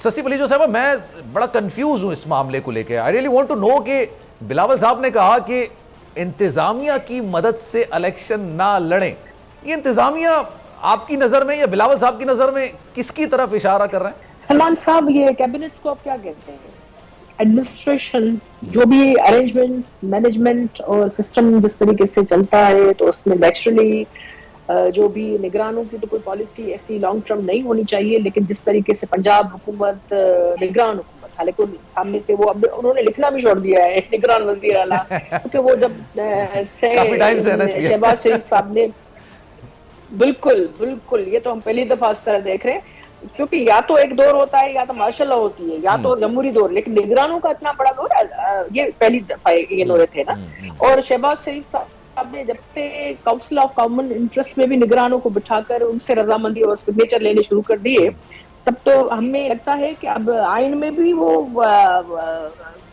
ससी पलीजो साहब, मैं बड़ा कंफ्यूज हूं इस मामले को लेकर। I really want to know कि बिलावल साहब ने कहा कि इंतजामिया की मदद से इलेक्शन ना लड़ें, ये इंतजामिया आपकी नजर में या बिलावल साहब की नजर में किसकी तरफ इशारा कर रहे हैं? सलमान साहब, ये कैबिनेट को आप क्या कहते हैं? एडमिनिस्ट्रेशन, जो भी अरेंजमेंट्स, मैनेजमेंट और सिस्टम जिस तरीके से चलता है, तो उसमें नेचुरली जो भी निगरानों की तो कोई पॉलिसी ऐसी लॉन्ग टर्म नहीं होनी चाहिए, लेकिन जिस तरीके से पंजाब हुकूमत, निगरान हुकूमत, हालांकि सामने से वो अब उन्होंने लिखना भी छोड़ दिया है निगरान वज़ीर आला, क्योंकि वो जब शहबाज शरीफ साहब ने बिल्कुल बिल्कुल, ये तो हम पहली दफा इस तरह देख रहे हैं, क्योंकि या तो एक दौर होता है या तो मार्शल होती है या तो जमहूरी दौर, लेकिन निगरानों का इतना बड़ा दौर ये पहली दफा ये दौरे थे ना। और शहबाज शरीफ साहब ने जब से काउंसिल ऑफ कॉमन इंटरेस्ट में भी निगरानों को बिठाकर उनसे रजामंदी और सिग्नेचर लेने शुरू कर दिए, तब तो हमें लगता है कि अब आइन में भी वो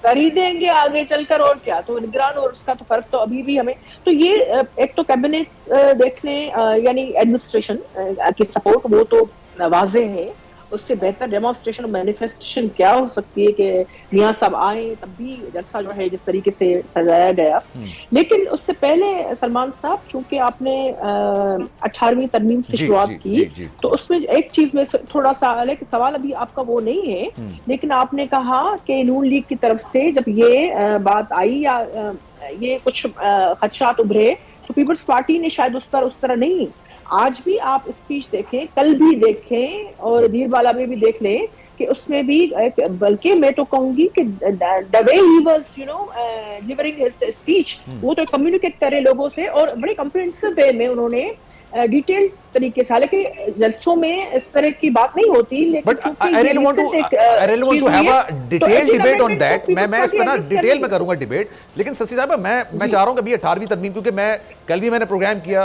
कर ही देंगे आगे चलकर, और क्या। तो निगरान और उसका तो फर्क तो अभी भी हमें, तो ये एक तो कैबिनेट देखने यानी एडमिनिस्ट्रेशन की सपोर्ट, वो तो वाजे है। उससे बेहतर डेमोन्स्ट्रेशन और मैनिफेस्टेशन क्या हो सकती है कि मियां साहब आए, तब भी जलसा जो है जिस तरीके से सजाया गया। लेकिन उससे पहले सलमान साहब, चूंकि आपने 18वीं तरमीम से शुरुआत की, तो उसमें एक चीज में थोड़ा सा, हालांकि सवाल अभी आपका वो नहीं है, लेकिन आपने कहा कि नून लीग की तरफ से जब ये बात आई या ये कुछ खदशात उभरे, तो पीपल्स पार्टी ने शायद उस पर उस तरह नहीं। आज भी आप स्पीच देखें, कल भी देखें और धीरबाला में भी देख लें कि उसमें भी, बल्कि मैं तो कहूंगी कि the way he was delivering his speech, वो तो कम्युनिकेट करे लोगों से और बड़े कॉम्प्रिहेंसिव वे में उन्होंने डिटेल तरीके से, हालांकि जलसों में इस तरह की बात नहीं होती, लेकिन I really want to have a detailed debate on that। मैं इस पर ना डिटेल में करूंगा डिबेट, लेकिन ससी साहब मैं चाह रहा हूं कि अभी 18वीं तरमीम, क्योंकि कल भी मैंने प्रोग्राम किया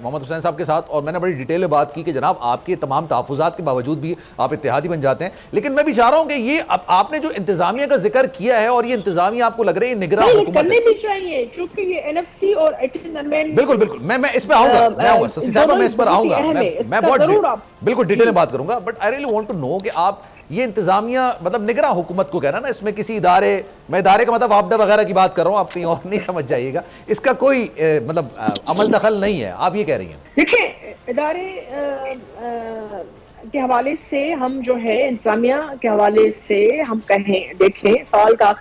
मोहम्मद हुसैन साहब के साथ और मैंने बड़ी डिटेल में बात की कि जनाब आपके तमाम तहफ़्फ़ुज़ात के बावजूद भी आप इत्तेहादी बन जाते हैं, लेकिन मैं भी चाह रहा हूं कि ये आपने जो इंतजामिया का जिक्र किया है और ये इंतजामिया आपको लग रही है निगरान हुकूमत करनी भी चाहिए, क्योंकि ये एनएफसी और 18 अमेंडमेंट, बिल्कुल मैं इस पे आऊंगा ससी साहब, मैं इस पर आऊंगा, मैं बहुत बिल्कुल डिटेल में बात करूंगा। But I really want to know कि आप ये इंतजामिया, मतलब निगरान हुकूमत को कह रहा है ना, इसमें किसी इदारे, मैं इदारे का मतलब आपदा वगैरह की बात कर रहा हूं, आप कहीं और नहीं समझ जाइएगा, इसका कोई मतलब अमल दखल नहीं है, आप ये कह रही हैं? देखिए, इदारे के हवाले से हम जो है, इंतजामिया के हवाले से हम कहें, देखें, सवाल का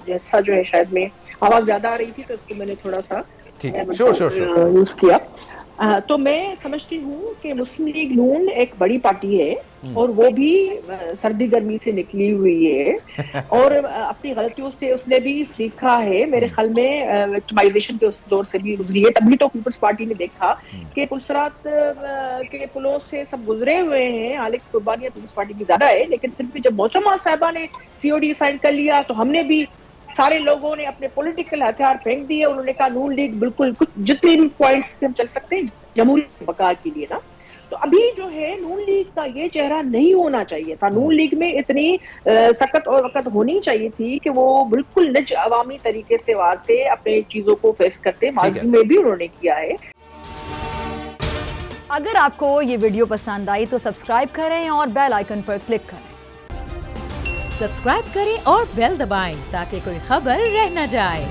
जैसा जो है, शायद में आवाज ज्यादा आ रही थी तो उसको मैंने थोड़ा सा यूज किया। तो मैं समझती हूँ कि मुस्लिम लीग नून एक बड़ी पार्टी है और वो भी सर्दी गर्मी से निकली हुई है और अपनी गलतियों से उसने भी सीखा है। मेरे ख्याल में विक्टिमाइजेशन के उस दौर से भी गुजरी है, तभी तो पीपल्स पार्टी ने देखा कि पुलसरात के पुलों से सब गुजरे हुए हैं, हालांकि कुर्बानियां पीपल्स पार्टी की ज्यादा है, लेकिन फिर भी जब मोहतरमा साहिबा ने COD साइन कर लिया तो हमने भी, सारे लोगों ने अपने पॉलिटिकल हथियार फेंक दिए। उन्होंने कहा नून लीग बिल्कुल कुछ जितने भी पॉइंट्स पे हम चल सकते हैं जमहूरी बका के लिए ना, तो अभी जो है नून लीग का ये चेहरा नहीं होना चाहिए था। नून लीग में इतनी सकत और वक़्त होनी चाहिए थी कि वो बिल्कुल निज अवामी तरीके से आते, अपने चीजों को फेस करते, माजी में भी उन्होंने किया है। अगर आपको ये वीडियो पसंद आई तो सब्सक्राइब करें और बेल आइकन पर क्लिक करें। सब्सक्राइब करें और बेल दबाएं ताकि कोई खबर रह न जाए।